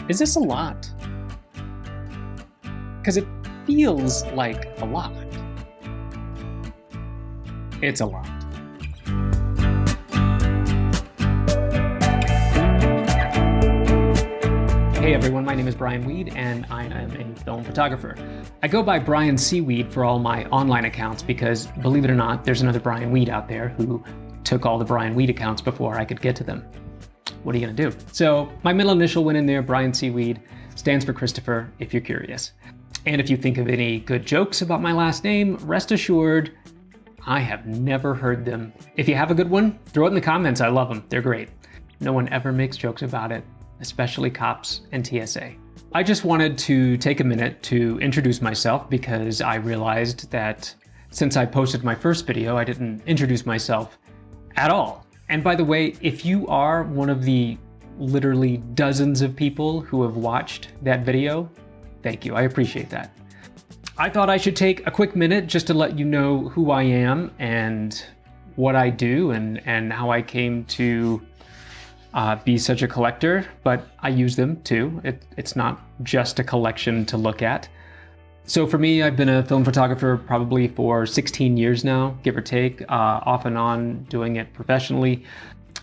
Is this a lot? Because it feels like a lot. It's a lot. Hey everyone, my name is Brian Weed and I am a film photographer. I go by Brian Seaweed for all my online accounts because, believe it or not, there's another Brian Weed out there who took all the Brian Weed accounts before I could get to them. What are you gonna do? So my middle initial went in there, Brian Seaweed, stands for Christopher, if you're curious. And if you think of any good jokes about my last name, rest assured, I have never heard them. If you have a good one, throw it in the comments. I love them. They're great. No one ever makes jokes about it, especially cops and TSA. I just wanted to take a minute to introduce myself because I realized that since I posted my first video, I didn't introduce myself at all. And by the way, if you are one of the literally dozens of people who have watched that video, thank you, I appreciate that. I thought I should take a quick minute just to let you know who I am and what I do and how I came to be such a collector, but I use them too. It's not just a collection to look at. So for me, I've been a film photographer probably for 16 years now, give or take, off and on doing it professionally.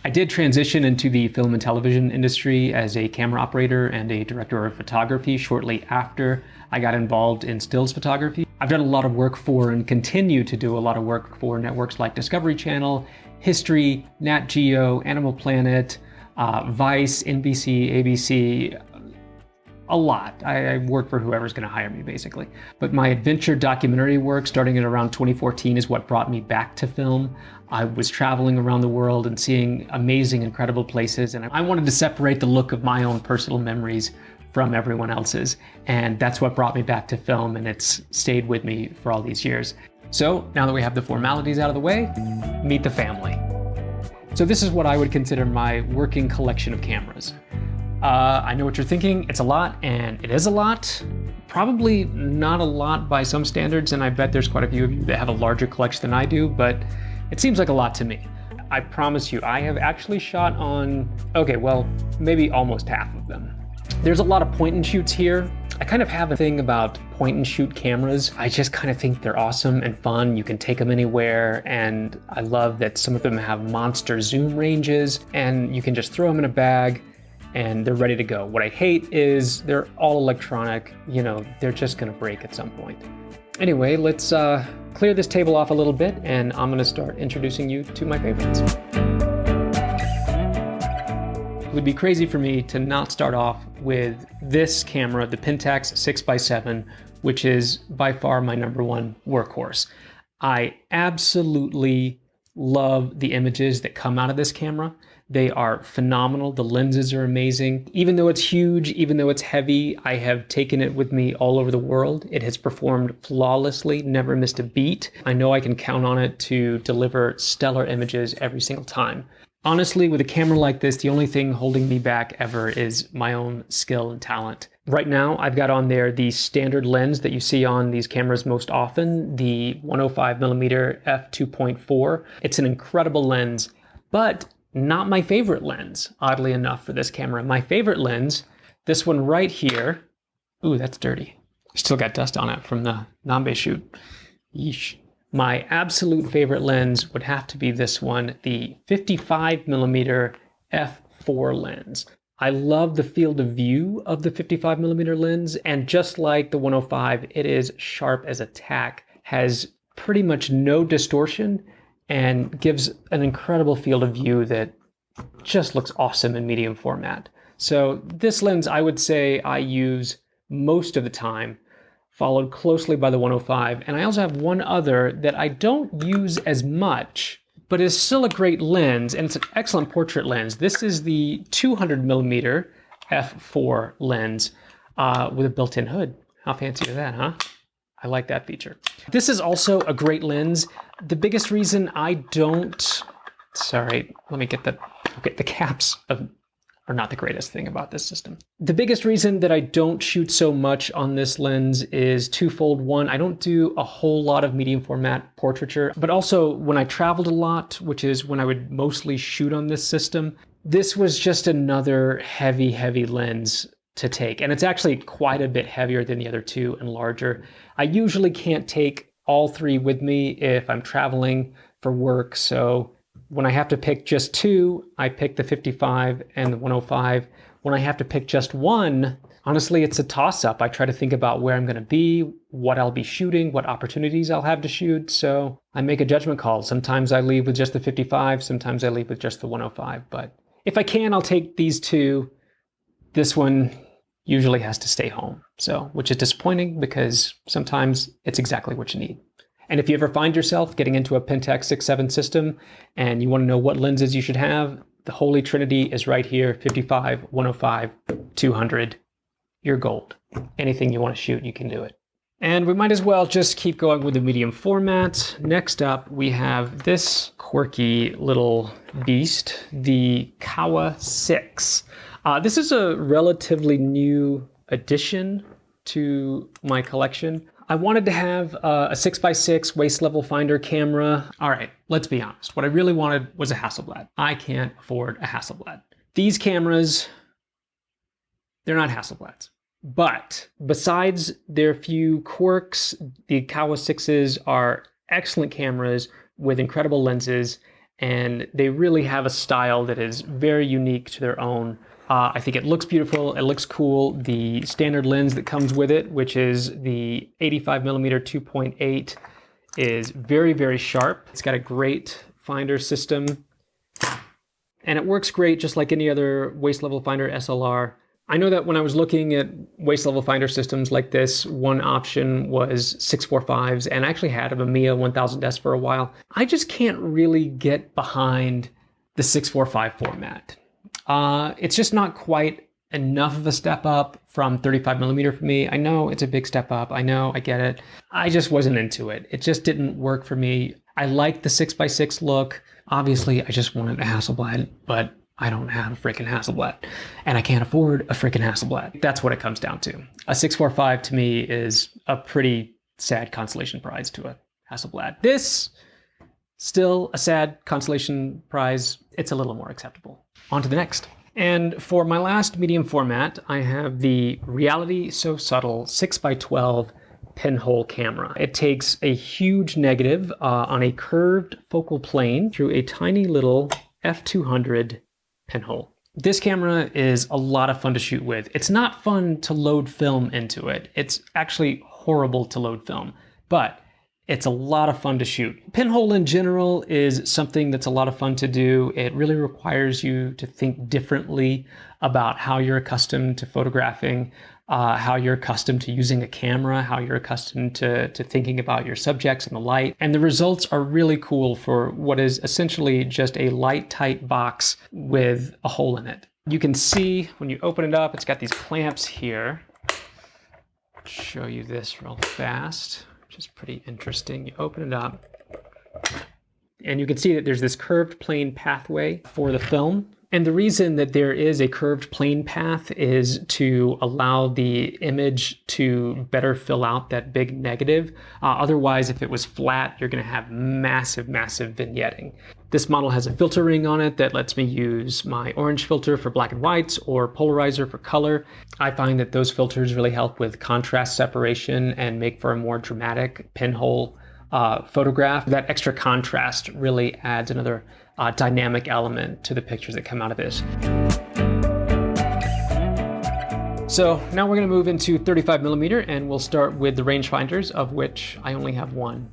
I did transition into the film and television industry as a camera operator and a director of photography shortly after I got involved in stills photography. I've done a lot of work for and continue to do a lot of work for networks like Discovery Channel, History, Nat Geo, Animal Planet, Vice, NBC, ABC, a lot. I work for whoever's gonna hire me, basically. But my adventure documentary work, starting at around 2014, is what brought me back to film. I was traveling around the world and seeing amazing, incredible places, and I wanted to separate the look of my own personal memories from everyone else's. And that's what brought me back to film, and it's stayed with me for all these years. So now that we have the formalities out of the way, meet the family. So this is what I would consider my working collection of cameras. I know what you're thinking, it's a lot, and it is a lot. Probably not a lot by some standards, and I bet there's quite a few of you that have a larger collection than I do, but it seems like a lot to me. I promise you, I have actually shot on, okay, well, maybe almost half of them. There's a lot of point and shoots here. I kind of have a thing about point and shoot cameras. I just kind of think they're awesome and fun. You can take them anywhere, and I love that some of them have monster zoom ranges, and you can just throw them in a bag and they're ready to go. What I hate is they're all electronic. You know, they're just gonna break at some point. Anyway, let's clear this table off a little bit, and I'm gonna start introducing you to my favorites. It would be crazy for me to not start off with this camera, the Pentax 6x7, which is by far my #1 workhorse. I absolutely love the images that come out of this camera. They are phenomenal. The lenses are amazing. Even though it's huge, even though it's heavy, I have taken it with me all over the world. It has performed flawlessly, never missed a beat. I know I can count on it to deliver stellar images every single time. Honestly, with a camera like this, the only thing holding me back ever is my own skill and talent. Right now, I've got on there the standard lens that you see on these cameras most often, the 105mm f2.4. It's an incredible lens, but not my favorite lens, oddly enough, for this camera. My favorite lens, this one right here. Ooh, that's dirty. Still got dust on it from the Nambe shoot. Yeesh. My absolute favorite lens would have to be this one, the 55mm f4 lens. I love the field of view of the 55mm lens, and just like the 105, it is sharp as a tack, has pretty much no distortion, and gives an incredible field of view that just looks awesome in medium format. So this lens, I would say I use most of the time, followed closely by the 105. And I also have one other that I don't use as much, but is still a great lens, and it's an excellent portrait lens. This is the 200mm f4 lens with a built-in hood. How fancy is that, huh? I like that feature. This is also a great lens. The biggest reason I don't, sorry, let me get the, okay, the caps are not the greatest thing about this system. The biggest reason that I don't shoot so much on this lens is twofold. One, I don't do a whole lot of medium format portraiture, but also when I traveled a lot, which is when I would mostly shoot on this system, this was just another heavy lens to take. And it's actually quite a bit heavier than the other two and larger. I usually can't take all three with me if I'm traveling for work. So when I have to pick just two, I pick the 55 and the 105. When I have to pick just one, honestly, it's a toss-up. I try to think about where I'm going to be, what I'll be shooting, what opportunities I'll have to shoot. So I make a judgment call. Sometimes I leave with just the 55, sometimes I leave with just the 105. But if I can, I'll take these two. This one usually has to stay home, so which is disappointing because sometimes it's exactly what you need. And if you ever find yourself getting into a Pentax 6-7 system and you want to know what lenses you should have, the Holy Trinity is right here: 55, 105, 200. You're gold. Anything you want to shoot, you can do it. And we might as well just keep going with the medium format. Next up, we have this quirky little beast, the Kowa Six. This is a relatively new addition to my collection. I wanted to have a 6x6 waist level finder camera. All right, let's be honest. What I really wanted was a Hasselblad. I can't afford a Hasselblad. These cameras, they're not Hasselblads. But besides their few quirks, the Kowa 6s are excellent cameras with incredible lenses, and they really have a style that is very unique to their own. I think it looks beautiful, it looks cool. The standard lens that comes with it, which is the 85mm 2.8, is very, very sharp. It's got a great finder system, and it works great just like any other waist level finder SLR. I know that when I was looking at waist level finder systems like this, one option was 645s, and I actually had a Mamiya 1000S for a while. I just can't really get behind the 645 format. It's just not quite enough of a step up from 35mm for me. I know it's a big step up. I know, I get it. I just wasn't into it. It just didn't work for me. I like the 6x6 look. Obviously, I just wanted a Hasselblad, but I don't have a freaking Hasselblad, and I can't afford a freaking Hasselblad. That's what it comes down to. A 645 to me is a pretty sad consolation prize to a Hasselblad. This, still a sad consolation prize. It's a little more acceptable. On to the next. And for my last medium format, I have the Reality So Subtle 6x12 pinhole camera. It takes a huge negative on a curved focal plane through a tiny little f200 pinhole. This camera is a lot of fun to shoot with. It's not fun to load film into it. It's actually horrible to load film, but it's a lot of fun to shoot. Pinhole in general is something that's a lot of fun to do. It really requires you to think differently about how you're accustomed to photographing, how you're accustomed to using a camera, how you're accustomed to thinking about your subjects and the light. And the results are really cool for what is essentially just a light tight box with a hole in it. You can see when you open it up, it's got these clamps here. I'll show you this real fast, which is pretty interesting. You open it up and you can see that there's this curved plane pathway for the film. And the reason that there is a curved plane path is to allow the image to better fill out that big negative. Otherwise, if it was flat, you're going to have massive, massive vignetting. This model has a filter ring on it that lets me use my orange filter for black and whites or polarizer for color. I find that those filters really help with contrast separation and make for a more dramatic pinhole photograph. That extra contrast really adds another dynamic element to the pictures that come out of this. So now we're going to move into 35mm, and we'll start with the rangefinders, of which I only have one,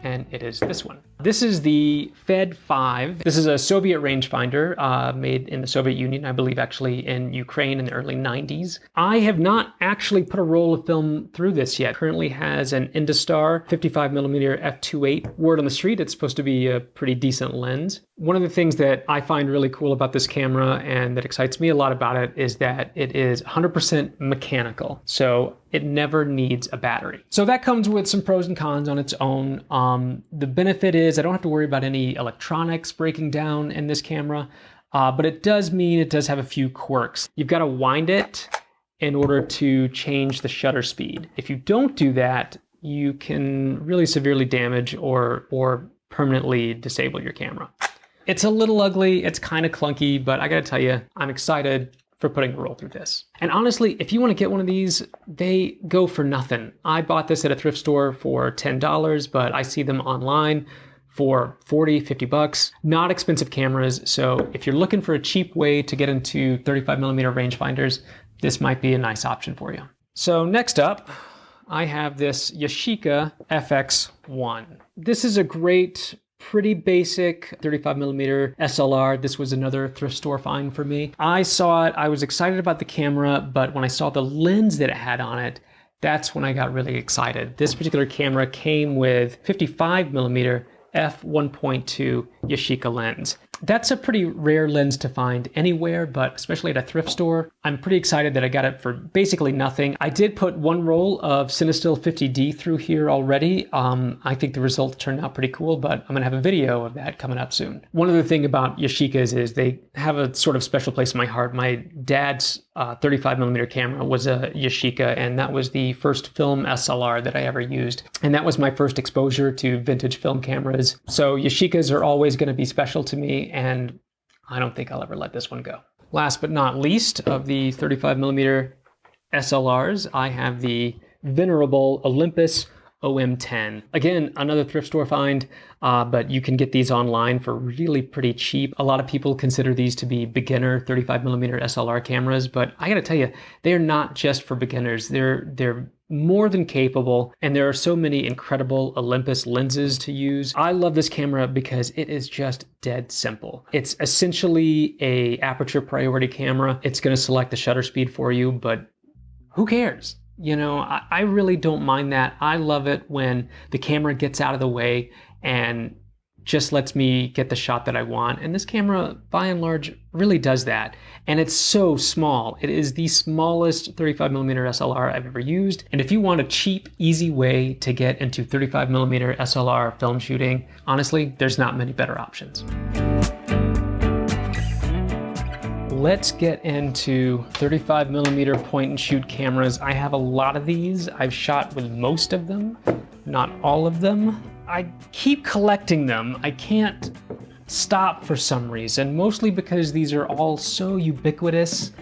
and it is this one. This is the Fed 5. This is a Soviet rangefinder made in the Soviet Union, I believe actually in Ukraine in the early 90s. I have not actually put a roll of film through this yet. It currently has an Industar 55mm f2.8. Word on the street, it's supposed to be a pretty decent lens. One of the things that I find really cool about this camera and that excites me a lot about it is that it is 100% mechanical. So it never needs a battery. So that comes with some pros and cons on its own. The benefit is I don't have to worry about any electronics breaking down in this camera, but it does mean it does have a few quirks. You've got to wind it in order to change the shutter speed. If you don't do that, you can really severely damage or permanently disable your camera. It's a little ugly, it's kind of clunky, but I gotta tell you, I'm excited for putting a roll through this. And honestly, if you want to get one of these, they go for nothing. I bought this at a thrift store for $10, but I see them online for 40, 50 bucks. Not expensive cameras, so if you're looking for a cheap way to get into 35mm rangefinders, this might be a nice option for you. So next up, I have this Yashica FX-1. This is a great, pretty basic 35mm SLR. This was another thrift store find for me. I saw it, I was excited about the camera, but when I saw the lens that it had on it, that's when I got really excited. This particular camera came with 55mm f1.2 Yashica lens. That's a pretty rare lens to find anywhere, but especially at a thrift store. I'm pretty excited that I got it for basically nothing. I did put one roll of Cinestill 50D through here already. I think the results turned out pretty cool, but I'm gonna have a video of that coming up soon. One other thing about Yashicas is they have a sort of special place in my heart. My dad's 35mm camera was a Yashica, and that was the first film SLR that I ever used. And that was my first exposure to vintage film cameras. So Yashicas are always gonna be special to me, and I don't think I'll ever let this one go. Last but not least of the 35mm SLRs, I have the venerable Olympus OM10. Again, another thrift store find, but you can get these online for really pretty cheap. A lot of people consider these to be beginner 35mm SLR cameras, but I gotta tell you, they're not just for beginners. They're more than capable, and there are so many incredible Olympus lenses to use. I love this camera because it is just dead simple. It's essentially a aperture priority camera. It's gonna select the shutter speed for you, but who cares? You know, I really don't mind that. I love it when the camera gets out of the way and just lets me get the shot that I want. And this camera, by and large, really does that. And it's so small. It is the smallest 35mm SLR I've ever used. And if you want a cheap, easy way to get into 35mm SLR film shooting, honestly, there's not many better options. Let's get into 35mm point and shoot cameras. I have a lot of these. I've shot with most of them, not all of them. I keep collecting them. I can't stop for some reason, mostly because these are all so ubiquitous.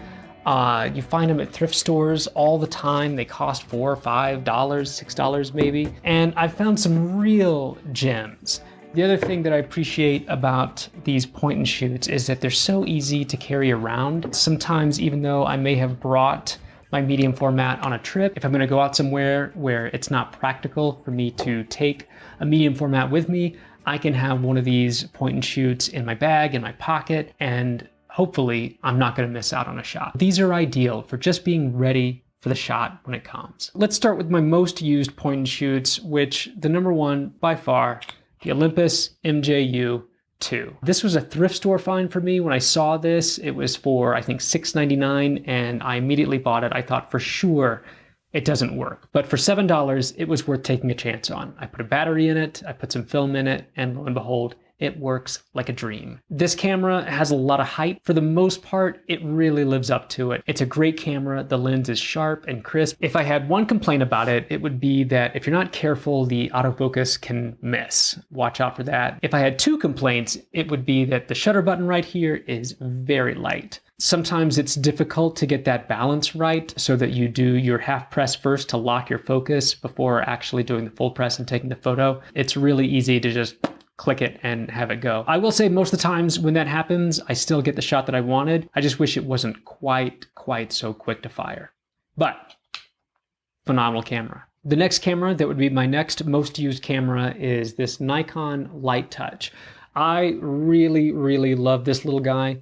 You find them at thrift stores all the time. They cost $4, $5, $6 maybe. And I've found some real gems. The other thing that I appreciate about these point and shoots is that they're so easy to carry around. Sometimes, even though I may have brought my medium format on a trip, if I'm gonna go out somewhere where it's not practical for me to take a medium format with me, I can have one of these point and shoots in my bag, in my pocket, and hopefully I'm not gonna miss out on a shot. These are ideal for just being ready for the shot when it comes. Let's start with my most used point and shoots, which the number one by far, the Olympus MJU II. This was a thrift store find for me. When I saw this, it was for, I think, $6.99, and I immediately bought it. I thought for sure it doesn't work. But for $7, it was worth taking a chance on. I put a battery in it, I put some film in it, and lo and behold, it works like a dream. This camera has a lot of hype. For the most part, it really lives up to it. It's a great camera. The lens is sharp and crisp. If I had one complaint about it, it would be that if you're not careful, the autofocus can miss. Watch out for that. If I had two complaints, it would be that the shutter button right here is very light. Sometimes it's difficult to get that balance right so that you do your half press first to lock your focus before actually doing the full press and taking the photo. It's really easy to just click it and have it go. I will say most of the times when that happens, I still get the shot that I wanted. I just wish it wasn't quite so quick to fire. But phenomenal camera. The next camera that would be my next most used camera is this Nikon Lite Touch. I really love this little guy.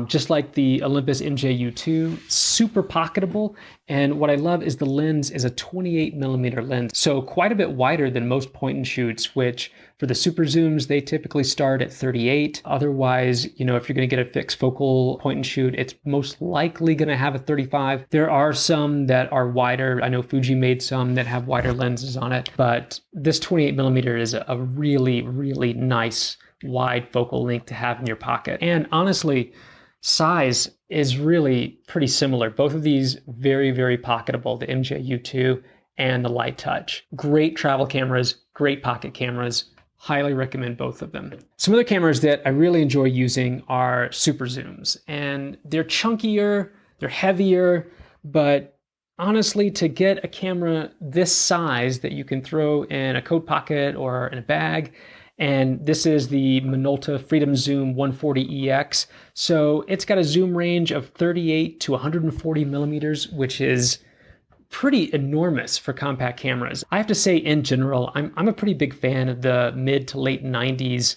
Just like the Olympus MJU II, super pocketable. And what I love is the lens is a 28mm lens. So quite a bit wider than most point and shoots, which for the super zooms, they typically start at 38. Otherwise, you know, if you're gonna get a fixed focal point and shoot, it's most likely gonna have a 35. There are some that are wider. I know Fuji made some that have wider lenses on it, but this 28mm is a really nice wide focal length to have in your pocket. And honestly, size is really pretty similar. Both of these very pocketable, the MJU II and the Lite Touch. Great travel cameras, great pocket cameras. Highly recommend both of them. Some other cameras that I really enjoy using are super zooms, and they're chunkier, They're heavier, but honestly, to get a camera this size that you can throw in a coat pocket or in a bag, and this is the Minolta Freedom Zoom 140EX. So it's got a zoom range of 38 to 140 millimeters, which is pretty enormous for compact cameras. I have to say, in general, I'm a pretty big fan of the mid to late 90s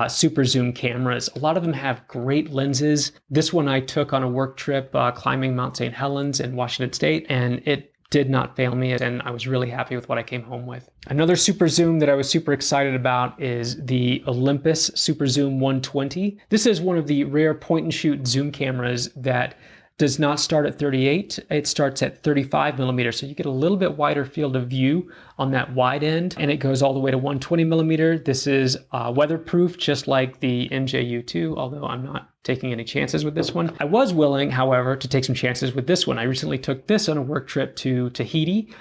super zoom cameras. A lot of them have great lenses. This one I took on a work trip climbing Mount St. Helens in Washington State, and it did not fail me, and I was really happy with what I came home with. Another super zoom that I was super excited about is the Olympus Superzoom 120. This is one of the rare point and shoot zoom cameras that does not start at 38, it starts at 35 millimeters. So you get a little bit wider field of view on that wide end, and it goes all the way to 120 millimeter. This is weatherproof, just like the MJU II, although I'm not taking any chances with this one. I was willing, however, to take some chances with this one. I recently took this on a work trip to Tahiti,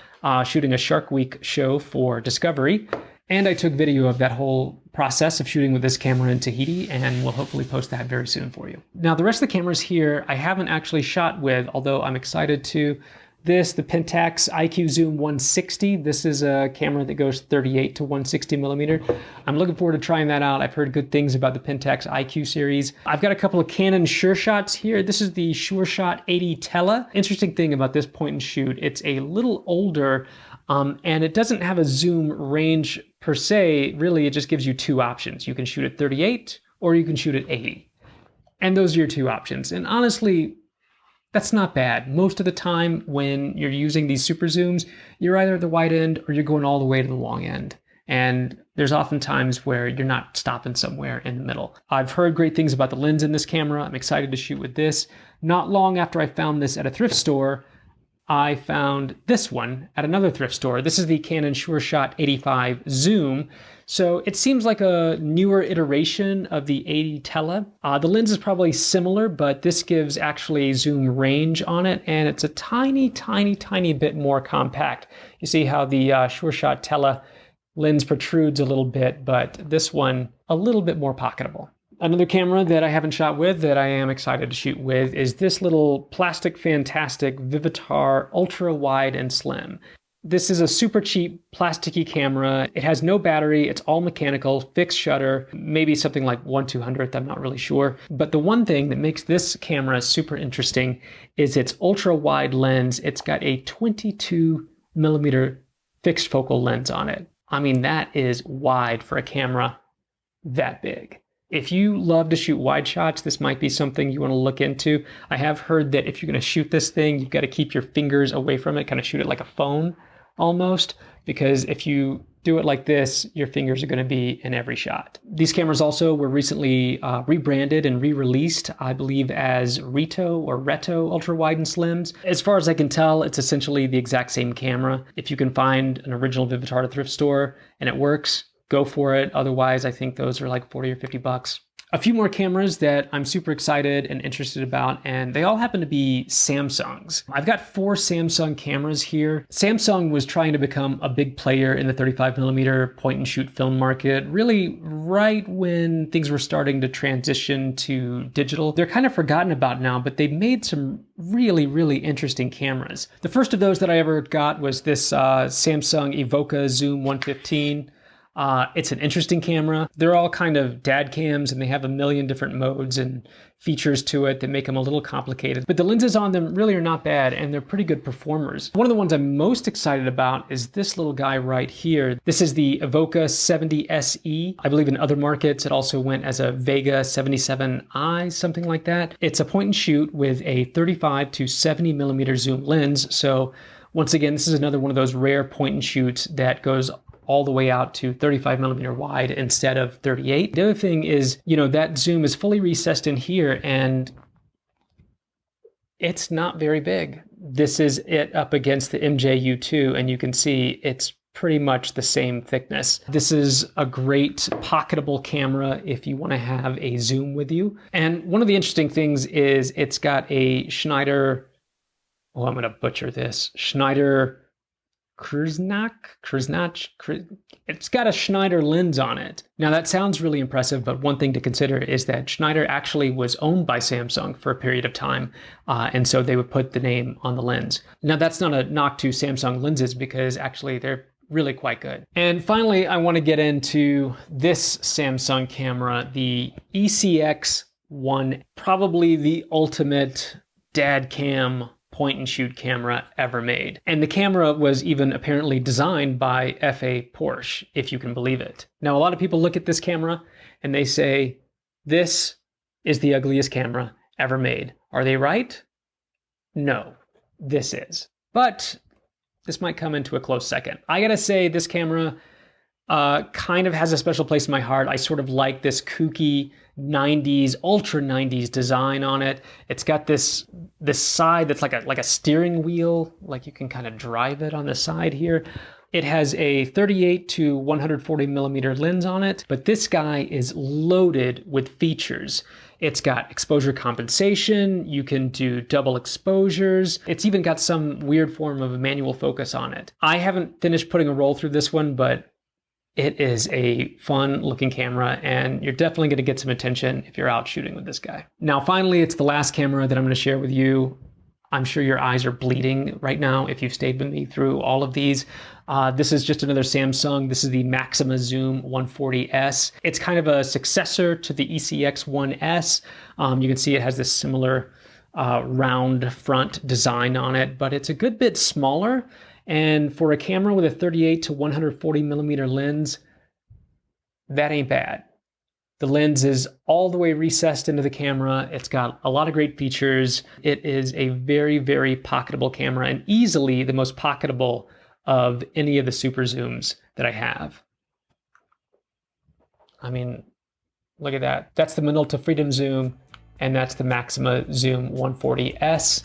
shooting a Shark Week show for Discovery. And I took video of that whole process of shooting with this camera in Tahiti, and we'll hopefully post that very soon for you. Now, the rest of the cameras here, I haven't actually shot with, although I'm excited to. The Pentax IQzoom 160. This is a camera that goes 38 to 160 millimeter. I'm looking forward to trying that out. I've heard good things about the Pentax IQ series. I've got a couple of Canon Sure Shots here. This is the Sure Shot 80 Tele. Interesting thing about this point and shoot, it's a little older, and it doesn't have a zoom range per se. Really, it just gives you two options. You can shoot at 38 or you can shoot at 80. And those are your two options. And honestly, that's not bad. Most of the time when you're using these super zooms, you're either at the wide end or you're going all the way to the long end. And there's often times where you're not stopping somewhere in the middle. I've heard great things about the lens in this camera. I'm excited to shoot with this. Not long after I found this at a thrift store, I found this one at another thrift store. This is the Canon Sure Shot 85 Zoom. So it seems like a newer iteration of the 80 Tele. The lens is probably similar, but this gives actually zoom range on it, and it's a tiny, tiny, tiny bit more compact. You see how the Sure Shot Tele lens protrudes a little bit, but this one a little bit more pocketable. Another camera that I haven't shot with that I am excited to shoot with is this little plastic fantastic Vivitar ultra wide and slim. This is a super cheap plasticky camera. It has no battery. It's all mechanical, fixed shutter, maybe something like 1/200th, I'm not really sure. But the one thing that makes this camera super interesting is its ultra wide lens. It's got a 22 millimeter fixed focal lens on it. I mean, that is wide for a camera that big. If you love to shoot wide shots, this might be something you want to look into. I have heard that if you're going to shoot this thing, you've got to keep your fingers away from it, kind of shoot it like a phone almost, because if you do it like this, your fingers are going to be in every shot. These cameras also were recently rebranded and re-released, I believe, as Reto or Reto ultra wide and slims. As far as I can tell, it's essentially the exact same camera. If you can find an original Vivitar at a thrift store and it works, go for it. Otherwise, I think those are like 40 or 50 bucks. A few more cameras that I'm super excited and interested about, and they all happen to be Samsungs. I've got 4 Samsung cameras here. Samsung was trying to become a big player in the 35 millimeter point and shoot film market, really right when things were starting to transition to digital. They're kind of forgotten about now, but they've made some really, really interesting cameras. The first of those that I ever got was this Samsung Evoca Zoom 115. It's an interesting camera. They're all kind of dad cams, and they have a million different modes and features to it that make them a little complicated. But the lenses on them really are not bad, and they're pretty good performers. One of the ones I'm most excited about is this little guy right here. This is the Evoca 70 SE. I believe in other markets it also went as a Vega 77i, something like that. It's a point and shoot with a 35 to 70 millimeter zoom lens. So once again, this is another one of those rare point and shoots that goes all the way out to 35 millimeter wide instead of 38. The other thing is, that zoom is fully recessed in here, and it's not very big. This is it up against the MJU II, and you can see it's pretty much the same thickness. This is a great pocketable camera if you want to have a zoom with you. And one of the interesting things is it's got a Schneider, I'm going to butcher this, Schneider It's got a Schneider lens on it. Now that sounds really impressive, but one thing to consider is that Schneider actually was owned by Samsung for a period of time, and so they would put the name on the lens. Now that's not a knock to Samsung lenses because actually they're really quite good. And finally, I want to get into this Samsung camera, the ECX-1, probably the ultimate dad cam point and shoot camera ever made. And the camera was even apparently designed by F.A. Porsche, if you can believe it. Now, a lot of people look at this camera and they say, this is the ugliest camera ever made. Are they right? No, this is. But this might come into a close second. I gotta say, this camera kind of has a special place in my heart. I sort of like this kooky 90s, ultra 90s design on it. It's got this side that's like a steering wheel, like you can kind of drive it on the side here. It has a 38 to 140 millimeter lens on it, but this guy is loaded with features. It's got exposure compensation, you can do double exposures, it's even got some weird form of a manual focus on it. I haven't finished putting a roll through this one, but it is a fun looking camera and you're definitely gonna get some attention if you're out shooting with this guy. Now finally, it's the last camera that I'm gonna share with you. I'm sure your eyes are bleeding right now if you've stayed with me through all of these. This is just another Samsung. This is the Maxima Zoom 140S. It's kind of a successor to the ECX-1S. You can see it has this similar round front design on it, but it's a good bit smaller. And for a camera with a 38 to 140 millimeter lens, that ain't bad. The lens is all the way recessed into the camera. It's got a lot of great features. It is a very, very pocketable camera and easily the most pocketable of any of the super zooms that I have. I mean, look at that. That's the Minolta Freedom Zoom and that's the Maxima Zoom 140S.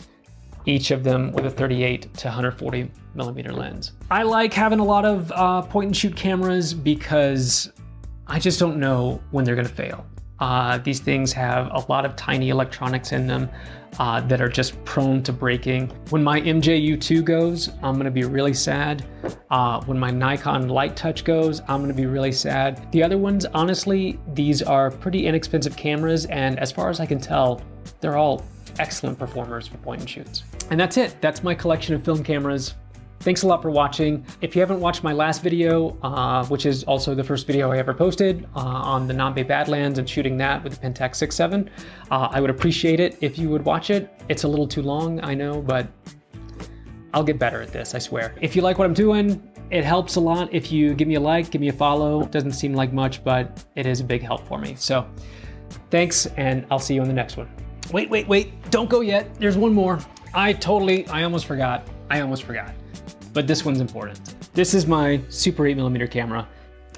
Each of them with a 38 to 140 millimeter lens. I like having a lot of point and shoot cameras because I just don't know when they're gonna fail. These things have a lot of tiny electronics in them that are just prone to breaking. When my MJU II goes, I'm gonna be really sad. When my Nikon Lite Touch goes, I'm gonna be really sad. The other ones, honestly, these are pretty inexpensive cameras, and as far as I can tell, they're all excellent performers for point and shoots. And that's it. That's my collection of film cameras. Thanks a lot for watching. If you haven't watched my last video, which is also the first video I ever posted on the Namib Badlands and shooting that with the Pentax IQzoom, I would appreciate it if you would watch it. It's a little too long, I know, but I'll get better at this, I swear. If you like what I'm doing, it helps a lot if you give me a like, give me a follow. It doesn't seem like much, but it is a big help for me. So thanks, and I'll see you on the next one. Wait, don't go yet. There's one more. I almost forgot. But this one's important. This is my Super 8mm camera,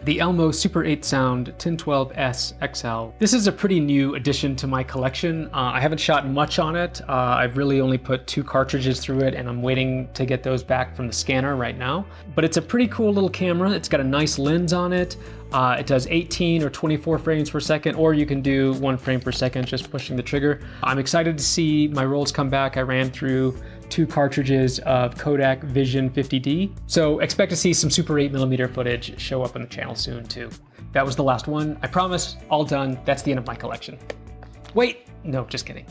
the Elmo Super 8 Sound 1012S XL. This is a pretty new addition to my collection. I haven't shot much on it. I've really only put 2 cartridges through it and I'm waiting to get those back from the scanner right now. But it's a pretty cool little camera. It's got a nice lens on it. It does 18 or 24 frames per second, or you can do 1 frame per second just pushing the trigger. I'm excited to see my rolls come back. I ran through 2 cartridges of Kodak Vision 50D. So expect to see some Super 8mm footage show up on the channel soon too. That was the last one. I promise, all done. That's the end of my collection. Wait, no, just kidding.